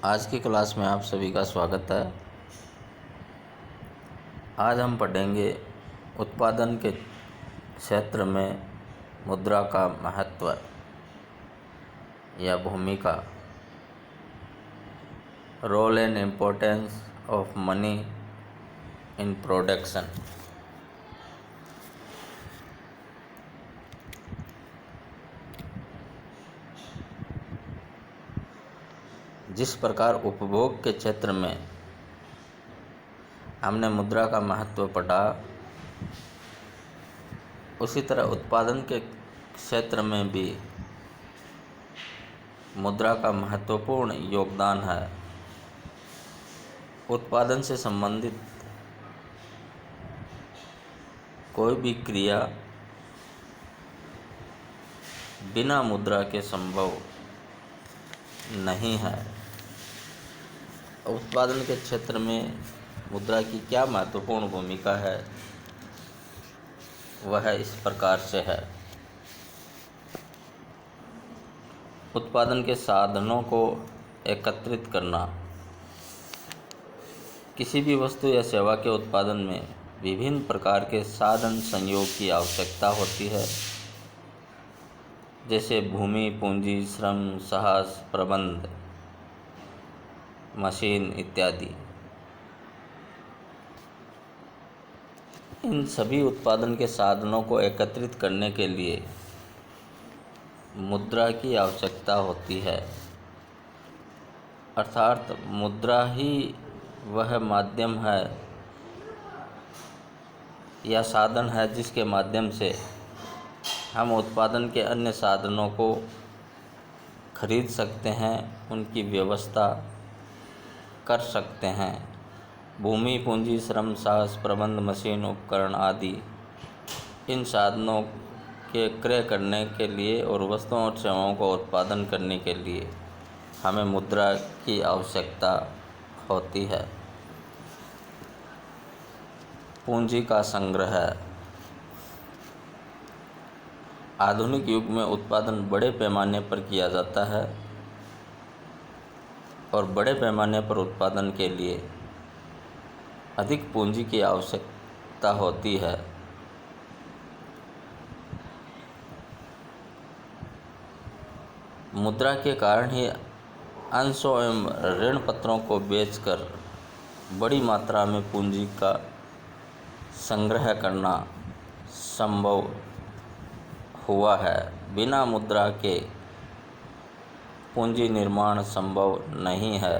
आज की क्लास में आप सभी का स्वागत है। आज हम पढ़ेंगे उत्पादन के क्षेत्र में मुद्रा का महत्व या भूमिका, role and importance of money in production. जिस प्रकार उपभोग के क्षेत्र में हमने मुद्रा का महत्व पढ़ा, उसी तरह उत्पादन के क्षेत्र में भी मुद्रा का महत्वपूर्ण योगदान है। उत्पादन से संबंधित कोई भी क्रिया बिना मुद्रा के संभव नहीं है। उत्पादन के क्षेत्र में मुद्रा की क्या महत्वपूर्ण भूमिका है, वह इस प्रकार से है। उत्पादन के साधनों को एकत्रित करना। किसी भी वस्तु या सेवा के उत्पादन में विभिन्न प्रकार के साधन संयोग की आवश्यकता होती है, जैसे भूमि, पूंजी, श्रम, साहस, प्रबंध, मशीन इत्यादि। इन सभी उत्पादन के साधनों को एकत्रित करने के लिए मुद्रा की आवश्यकता होती है, अर्थात मुद्रा ही वह माध्यम है या साधन है जिसके माध्यम से हम उत्पादन के अन्य साधनों को खरीद सकते हैं, उनकी व्यवस्था कर सकते हैं। भूमि, पूंजी, श्रम, साहस, प्रबंध, मशीन, उपकरण आदि इन साधनों के क्रय करने के लिए और वस्तुओं और सेवाओं को उत्पादन करने के लिए हमें मुद्रा की आवश्यकता होती है। पूंजी का संग्रह। आधुनिक युग में उत्पादन बड़े पैमाने पर किया जाता है और बड़े पैमाने पर उत्पादन के लिए अधिक पूंजी की आवश्यकता होती है। मुद्रा के कारण ही अंशों एवं ऋण पत्रों को बेचकर बड़ी मात्रा में पूंजी का संग्रह करना संभव हुआ है। बिना मुद्रा के पूंजी निर्माण संभव नहीं है।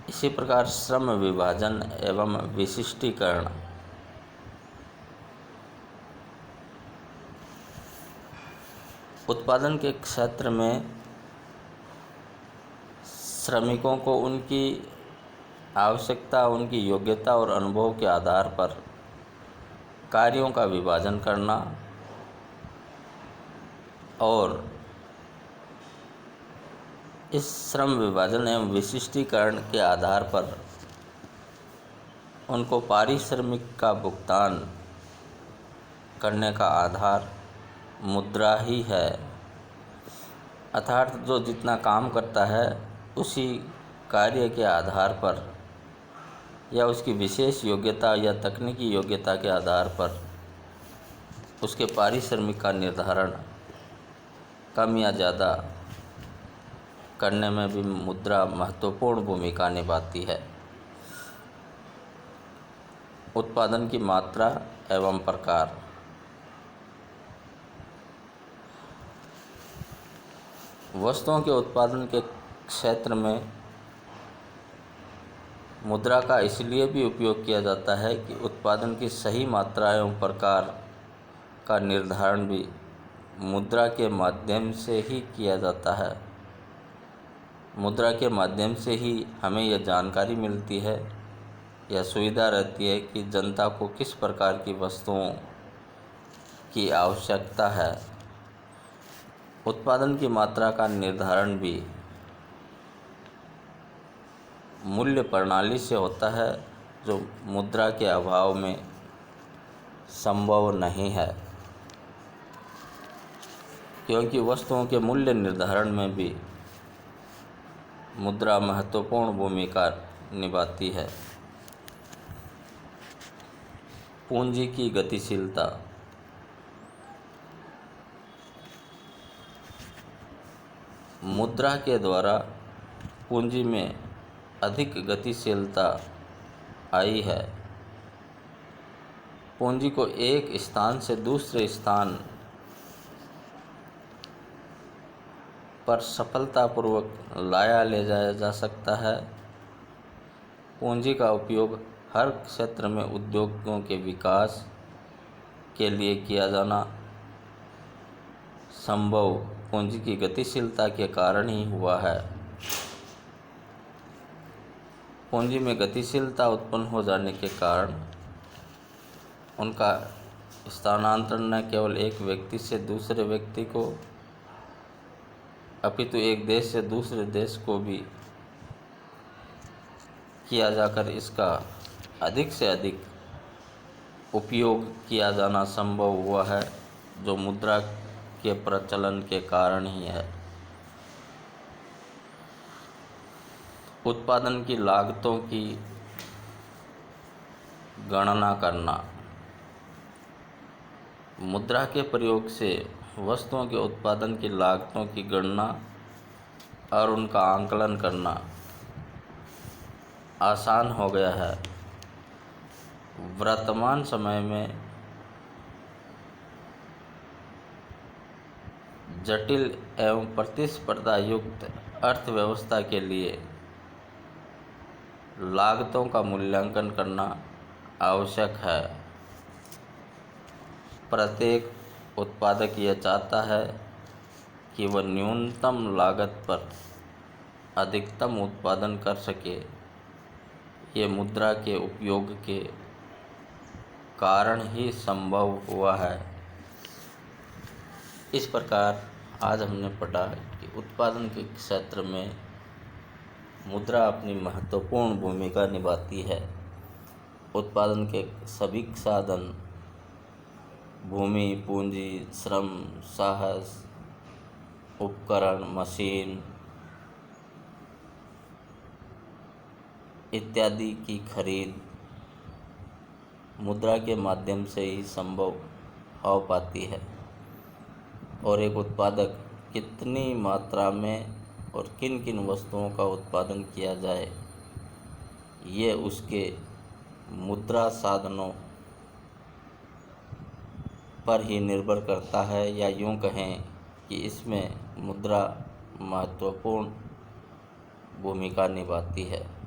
इसी प्रकार श्रम विभाजन एवं विशिष्टीकरण। उत्पादन के क्षेत्र में श्रमिकों को उनकी आवश्यकता, उनकी योग्यता और अनुभव के आधार पर कार्यों का विभाजन करना और इस श्रम विभाजन एवं विशिष्टीकरण के आधार पर उनको पारिश्रमिक का भुगतान करने का आधार मुद्रा ही है। अर्थात जो जितना काम करता है उसी कार्य के आधार पर या उसकी विशेष योग्यता या तकनीकी योग्यता के आधार पर उसके पारिश्रमिक का निर्धारण कम या ज़्यादा करने में भी मुद्रा महत्वपूर्ण भूमिका निभाती है। उत्पादन की मात्रा एवं प्रकार। वस्तुओं के उत्पादन के क्षेत्र में मुद्रा का इसलिए भी उपयोग किया जाता है कि उत्पादन की सही मात्रा एवं प्रकार का निर्धारण भी मुद्रा के माध्यम से ही किया जाता है। मुद्रा के माध्यम से ही हमें यह जानकारी मिलती है या सुविधा रहती है कि जनता को किस प्रकार की वस्तुओं की आवश्यकता है। उत्पादन की मात्रा का निर्धारण भी मूल्य प्रणाली से होता है, जो मुद्रा के अभाव में संभव नहीं है, क्योंकि वस्तुओं के मूल्य निर्धारण में भी मुद्रा महत्वपूर्ण भूमिका निभाती है। पूंजी की गतिशीलता। मुद्रा के द्वारा पूंजी में अधिक गतिशीलता आई है। पूंजी को एक स्थान से दूसरे स्थान पर सफलतापूर्वक लाया ले जाया जा सकता है। पूंजी का उपयोग हर क्षेत्र में उद्योगों के विकास के लिए किया जाना संभव पूंजी की गतिशीलता के कारण ही हुआ है। पूंजी में गतिशीलता उत्पन्न हो जाने के कारण उनका स्थानांतरण न केवल एक व्यक्ति से दूसरे व्यक्ति को अपितु एक देश से दूसरे देश को भी किया जाकर इसका अधिक से अधिक उपयोग किया जाना संभव हुआ है, जो मुद्रा के प्रचलन के कारण ही है। उत्पादन की लागतों की गणना करना। मुद्रा के प्रयोग से वस्तुओं के उत्पादन की लागतों की गणना और उनका आकलन करना आसान हो गया है। वर्तमान समय में जटिल एवं प्रतिस्पर्धा युक्त अर्थव्यवस्था के लिए लागतों का मूल्यांकन करना आवश्यक है। प्रत्येक उत्पादक यह चाहता है कि वह न्यूनतम लागत पर अधिकतम उत्पादन कर सके। ये मुद्रा के उपयोग के कारण ही संभव हुआ है। इस प्रकार आज हमने पढ़ा कि उत्पादन के क्षेत्र में मुद्रा अपनी महत्वपूर्ण भूमिका निभाती है। उत्पादन के सभी साधन भूमि, पूंजी, श्रम, साहस, उपकरण, मशीन इत्यादि की खरीद मुद्रा के माध्यम से ही संभव हो पाती है। और एक उत्पादक कितनी मात्रा में और किन किन वस्तुओं का उत्पादन किया जाए, ये उसके मुद्रा साधनों पर ही निर्भर करता है, या यूँ कहें कि इसमें मुद्रा महत्वपूर्ण भूमिका निभाती है।